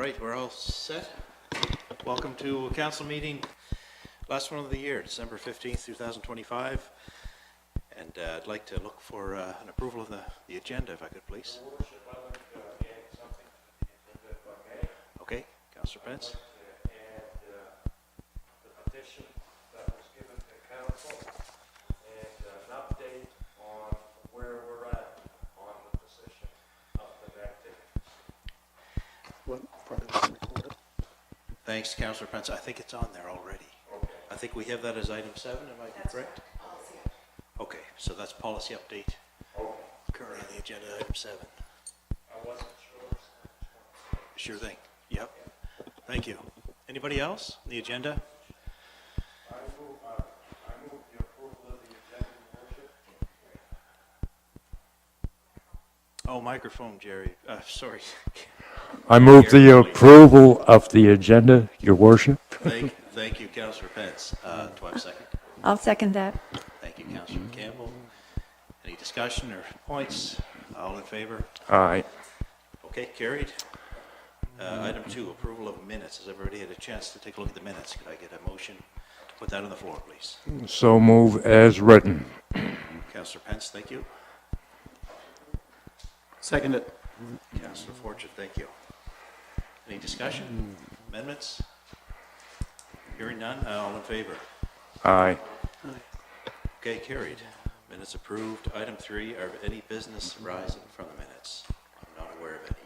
right, we're all set. Welcome to council meeting, last one of the year, December 15th, 2025. And I'd like to look for an approval of the agenda, if I could, please. Your Worship, I'd like to add something to the agenda, if I may. Okay, Councillor Pence. I'd like to add the petition that was given to council and an update on where we're at on the position of the activities. What part of this recorded? Thanks, Councillor Pence. I think it's on there already. Okay. I think we have that as item 7, am I correct? Policy. Okay, so that's policy update. Okay. Currently on the agenda, item 7. I wasn't sure. Sure thing. Yep. Thank you. Anybody else on the agenda? I move the approval of the agenda, Your Worship. Oh, microphone, Jerry. Sorry. I move the approval of the agenda, Your Worship. Thank you, Councillor Pence. Do I have a second? I'll second that. Thank you, Councillor Campbell. Any discussion or points? All in favor? Aye. Okay, carried. Item 2, approval of minutes. Has everybody had a chance to take a look at the minutes? Could I get a motion to put that on the floor, please? So move as written. Councillor Pence, thank you. Second it. Councillor Fortune, thank you. Any discussion? Amendments? Hearing none, all in favor? Aye. Okay, carried. Minutes approved. Item 3, are any business arising from the minutes? I'm not aware of any.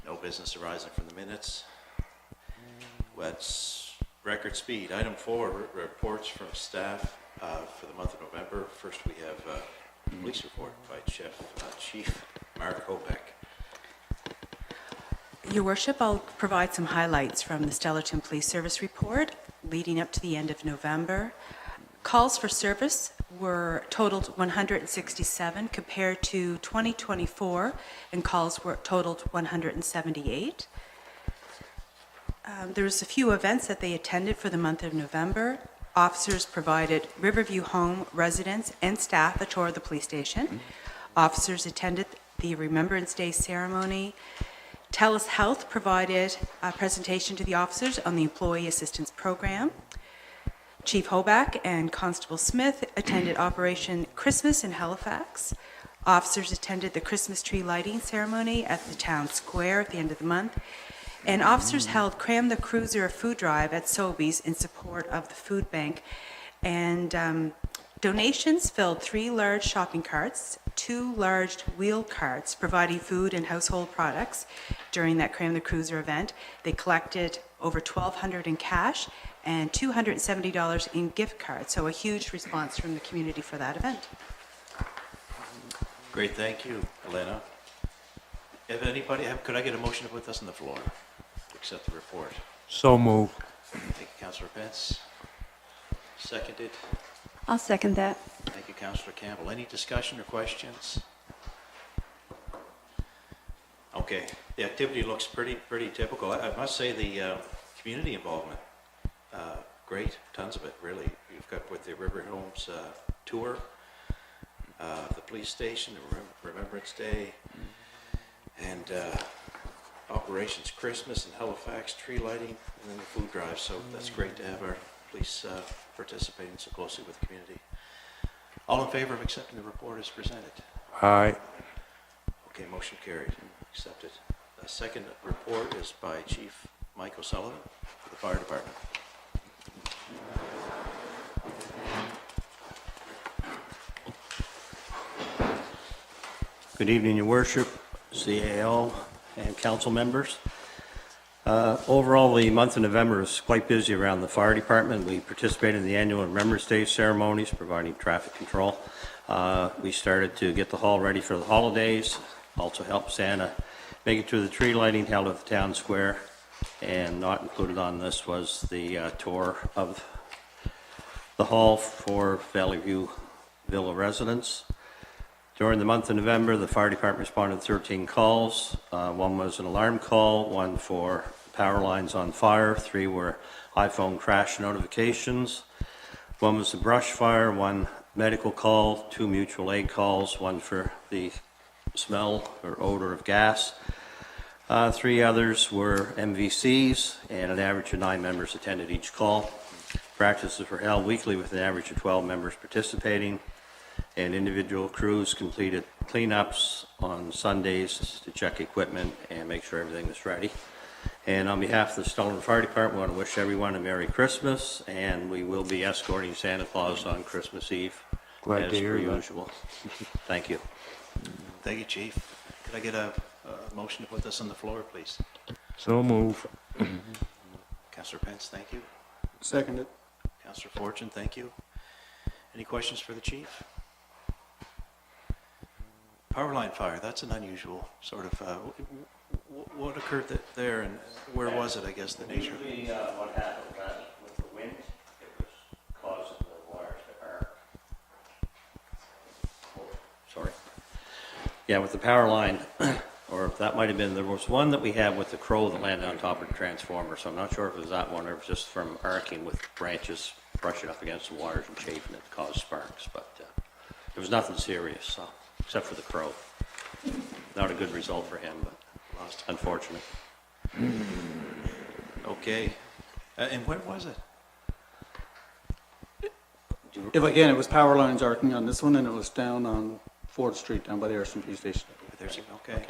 No business arising from the minutes. Let's record speed. Item 4, reports from staff for the month of November. First, we have police report by Chief Mark Hobeck. Your Worship, I'll provide some highlights from the Stellarton Police Service report leading up to the end of November. Calls for service were totaled 167 compared to 2024, and calls were totaled 178. There was a few events that they attended for the month of November. Officers provided Riverview Home residents and staff a tour of the police station. Officers attended the Remembrance Day ceremony. TELUS Health provided a presentation to the officers on the Employee Assistance Program. Chief Hoback and Constable Smith attended Operation Christmas in Halifax. Officers attended the Christmas tree lighting ceremony at the town square at the end of the month. And officers held Cram the Cruiser food drive at Sobeys in support of the food bank. And donations filled 3 large shopping carts, 2 large wheel carts providing food and household products during that Cram the Cruiser event. They collected over $1,200 in cash and $270 in gift cards. So a huge response from the community for that event. Great, thank you, Elena. If anybody, could I get a motion to put this on the floor? To accept the report. So move. Thank you, Councillor Pence. Seconded. I'll second that. Thank you, Councillor Campbell. Any discussion or questions? Okay, the activity looks pretty typical. I must say the community involvement, great, tons of it, really. You've got with the River Homes tour, the police station, the Remembrance Day, and Operations Christmas in Halifax, tree lighting, and then the food drive. So that's great to have our police participating so closely with the community. All in favor of accepting the report as presented? Aye. Okay, motion carried. Accepted. The second report is by Chief Mike O'Sullivan for the Fire Department. Good evening, Your Worship, CAO, and council members. Overall, the month of November is quite busy around the fire department. We participated in the annual Remembrance Day ceremonies, providing traffic control. We started to get the hall ready for the holidays, also helped Santa make it to the tree lighting held at the town square. And not included on this was the tour of the hall for Valley View Villa residents. During the month of November, the fire department responded to 13 calls. One was an alarm call, one for power lines on fire, 3 were iPhone crash notifications, 1 was a brush fire, 1 medical call, 2 mutual aid calls, 1 for the smell or odor of gas, Three others were MVCs, and an average of 9 members attended each call. Practices were held weekly with an average of 12 members participating, and individual crews completed cleanups on Sundays to check equipment and make sure everything was ready. And on behalf of the Stellarton Fire Department, we want to wish everyone a Merry Christmas, and we will be escorting Santa Claus on Christmas Eve, Glad as to hear per that. usual. Thank you. Thank you, Chief. Could I get a motion to put this on the floor, please? So move. Councillor Pence, thank you. Second it. Councillor Fortune, thank you. Any questions for the chief? Power line fire, that's an unusual sort of, what occurred there and where was it, I guess, the nature of it? Usually, what happened with the wind, it was causing the wires to arc. Oh, sorry. Yeah, with the power line, or that might have been, there was one that we had with the crow that landed on top of the transformer, so I'm not sure if it was that one or if it was just from arcing with branches brushing up against the wires and chafing it caused sparks, but it was nothing serious, so, except for the crow. Not a good result for him, but unfortunate. Okay. And where was it? Again, it was power lines arcing on this one, and it was down on 4th Street, down by the Ayrton Police Station. There's, okay.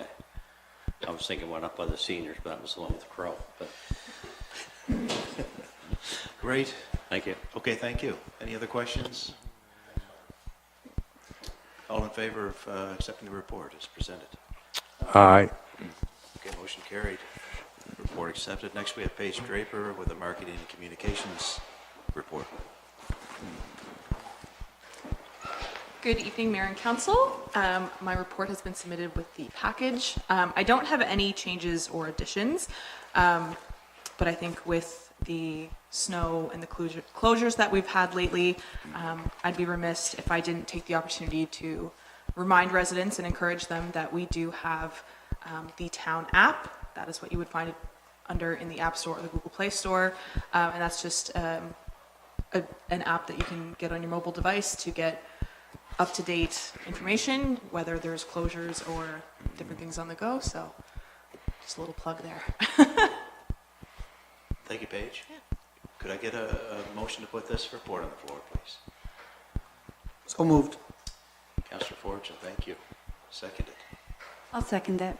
I was thinking one up by the seniors, but that was the one with the crow, but Great. thank you. Okay, thank you. Any other questions? All in favor of accepting the report as presented? Aye. Okay, motion carried. Report accepted. Next, we have Paige Draper with the Marketing and Communications report. Good evening, Mayor and Council. My report has been submitted with the package. I don't have any changes or additions, but I think with the snow and the closures that we've had lately, I'd be remiss if I didn't take the opportunity to remind residents and encourage them that we do have the town app. That is what you would find it under in the App Store or the Google Play Store, and that's just an app that you can get on your mobile device to get up-to-date information, whether there's closures or different things on the go, so just a little plug there. Thank you, Paige. Could I get a motion to put this report on the floor, please? So moved. Councillor Fortune, thank you. Seconded. I'll second that.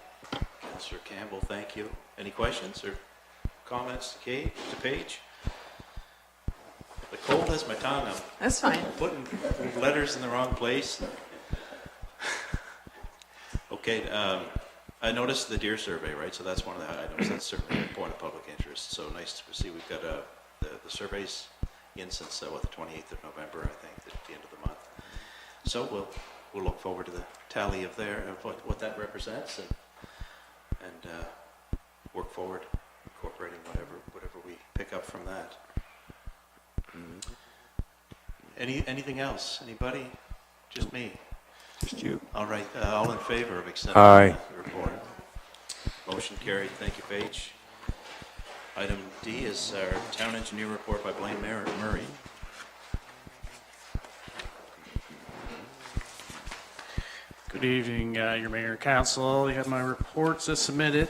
Councillor Campbell, thank you. Any questions or comments to Paige? The cold has my tongue. I'm That's fine. putting letters in the wrong place. Okay, I noticed the deer survey, right? So that's one of the items. That's certainly a point of public interest. So nice to see we've got the surveys in since, the 28th of November, I think, at the end of the month. So we'll look forward to the tally of what that represents and work forward, incorporating whatever we pick up from that. Anything else? Anybody? Just me? Just you. All right, all in favor of accepting Aye. the report? Motion carried. Thank you, Paige. Item D is our town engineer report by Blaine Murray. Good evening, your mayor and council. You have my reports as submitted.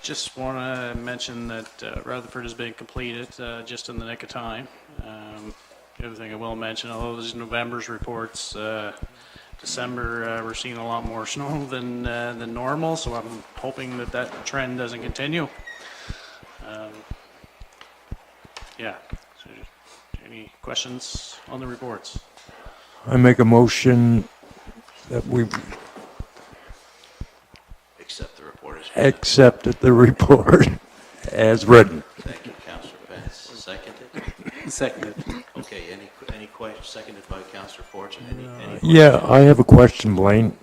Just want to mention that Rutherford has been completed just in the nick of time. The other thing I will mention, although this is November's reports, December we're seeing a lot more snow than normal, so I'm hoping that trend doesn't continue. Yeah. So, any questions on the reports? I make a motion that we Accept the report as accepted the report as written. Thank you, Councillor Pence. Seconded. Seconded. Okay, any questions? Seconded by Councillor Fortune. Any Yeah, I have a question, Blaine.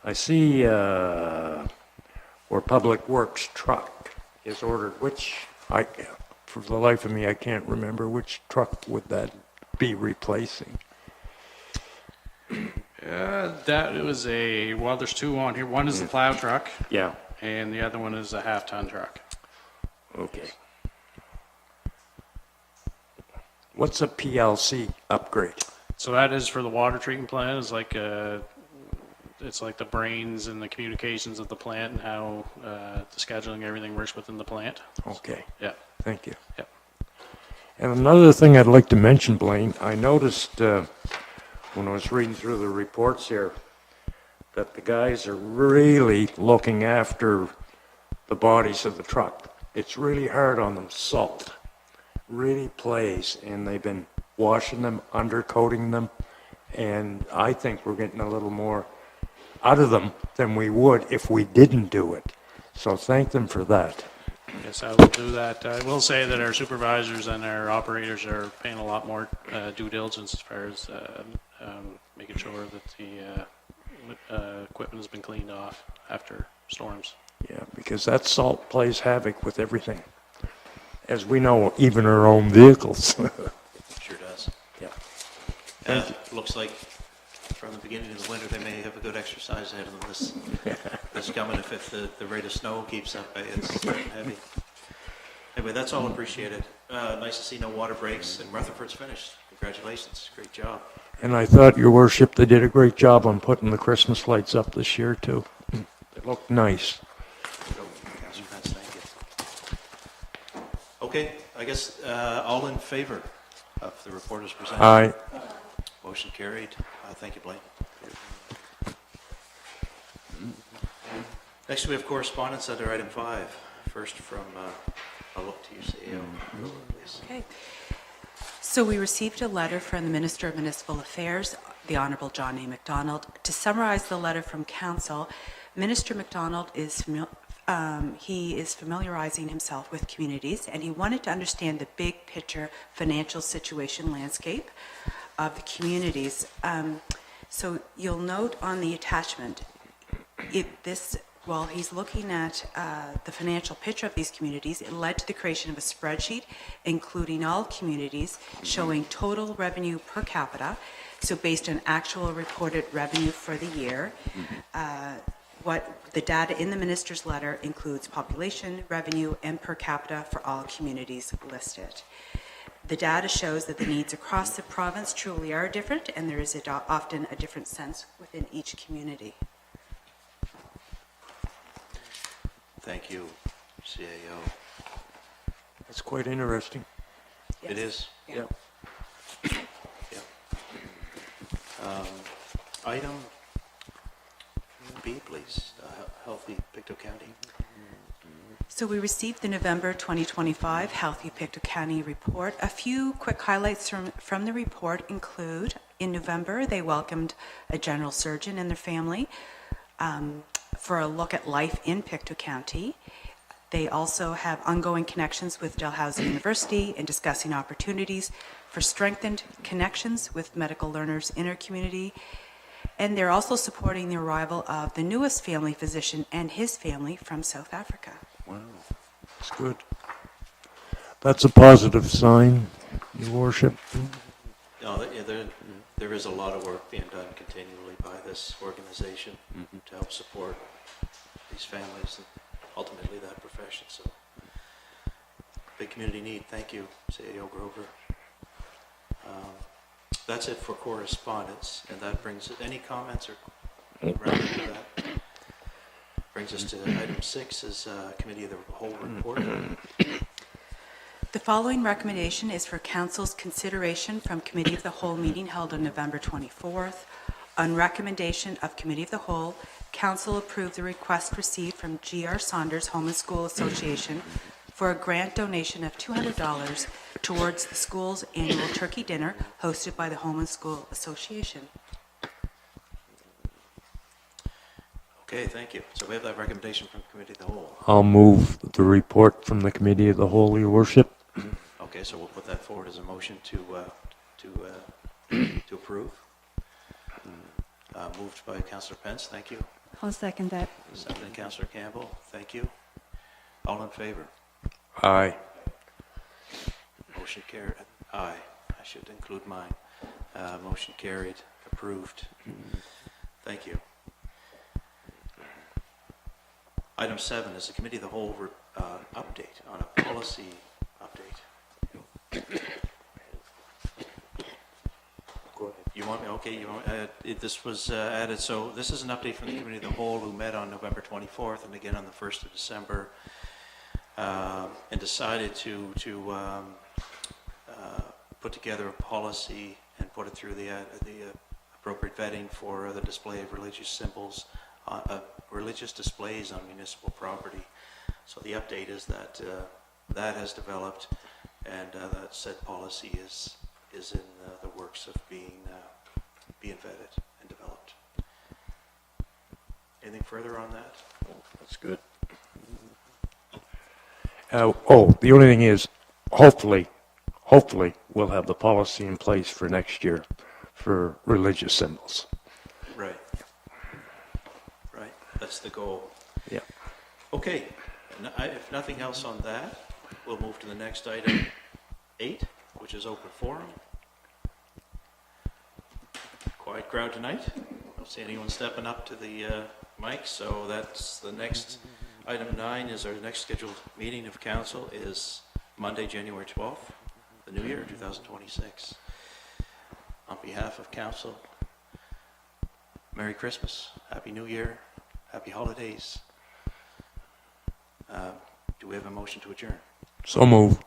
I see where Public Works truck is ordered, for the life of me, I can't remember which truck would that be replacing. That was there's two on here. One is the plow truck, Yeah, and the other one is a half-ton truck. okay. What's a PLC upgrade? So that is for the water treatment plant. It's like it's like the brains and the communications of the plant and how the scheduling, everything works within the plant. Okay, Yeah, thank you. yeah. And another thing I'd like to mention, Blaine, I noticed when I was reading through the reports here that the guys are really looking after the bodies of the truck. It's really hard on them. Salt really plays, and they've been washing them, undercoating them, and I think we're getting a little more out of them than we would if we didn't do it. So thank them for that. Yes, I will do that. I will say that our supervisors and our operators are paying a lot more due diligence as far as making sure that the equipment has been cleaned off after storms. Yeah, because that salt plays havoc with everything. As we know, even our own vehicles. Sure does. Yeah. Looks like from the beginning of the winter, they may have a good exercise ahead of them this coming if the rate of snow keeps up. It's getting heavy. Anyway, that's all appreciated. Nice to see no water breaks, and Rutherford's finished. Congratulations. Great job. And I thought, Your Worship, they did a great job on putting the Christmas lights up this year, too. It looked nice. Councilor Pence, thank you. Okay, I guess all in favor of the report as presented? Aye. Motion carried. Thank you, Blaine. Next, we have correspondence under item 5. First from, I'll look to you, CEO. Please. Okay. So we received a letter from the Minister of Municipal Affairs, the Honourable John A. MacDonald. To summarize the letter from Council, Minister MacDonald is familiarizing himself with communities, and he wanted to understand the big picture financial situation landscape of the communities. So you'll note on the attachment, while he's looking at the financial picture of these communities, it led to the creation of a spreadsheet including all communities showing total revenue per capita, so based on actual reported revenue for the year. What the data in the minister's letter includes population, revenue, and per capita for all communities listed. The data shows that the needs across the province truly are different, and there is often a different sense within each community. Thank you, CAO. That's quite interesting. It is. Yeah. Yeah. Item B, please. Healthy Pictou County. So we received the November 2025 Healthy Pictou County report. A few quick highlights from the report include, in November, they welcomed a general surgeon and their family for a look at life in Pictou County. They also have ongoing connections with Dalhousie University and discussing opportunities for strengthened connections with medical learners in our community. And they're also supporting the arrival of the newest family physician and his family from South Africa. Wow, that's good. That's a positive sign, Your Worship. No, there is a lot of work being done continually by this organization to help support these families and ultimately that profession. So, big community need. Thank you, CAO Grover. That's it for correspondence, and that brings it. Any comments or relevant to that? Brings us to item 6 is Committee of the Whole report. The following recommendation is for Council's consideration from Committee of the Whole meeting held on November 24th. On recommendation of Committee of the Whole, Council approved the request received from G.R. Saunders Home and School Association for a grant donation of $200 towards the school's annual turkey dinner hosted by the Home and School Association. Okay, thank you. So we have that recommendation from Committee of the Whole. I'll move the report from the Committee of the Whole, Your Worship. Okay, so we'll put that forward as a motion to approve. Moved by Councillor Pence, thank you. I'll second that. Seconded Councillor Campbell, thank you. All in favor? Aye. Motion carried. Aye. I should include mine. Motion carried. Approved. Thank you. Item 7 is the Committee of the Whole update on a policy update. Go ahead. You want me, okay, you want, this was added, so this is an update from the Committee of the Whole, who met on November 24th and again on the 1st of December, and decided to put together a policy and put it through the appropriate vetting for the display of religious symbols, religious displays on municipal property. So the update is that that has developed, and that said policy is in the works of being vetted and developed. Anything further on that? That's good. The only thing is, hopefully, we'll have the policy in place for next year for religious symbols. Right. Right, that's the goal. Yeah. Okay, if nothing else on that, we'll move to the next item, 8, which is open forum. Quiet crowd tonight. I don't see anyone stepping up to the mic, so that's the next. Item 9 is our next scheduled meeting of council is Monday, January 12th, the new year, 2026. On behalf of council, Merry Christmas, Happy New Year, Happy Holidays. Do we have a motion to adjourn? So move.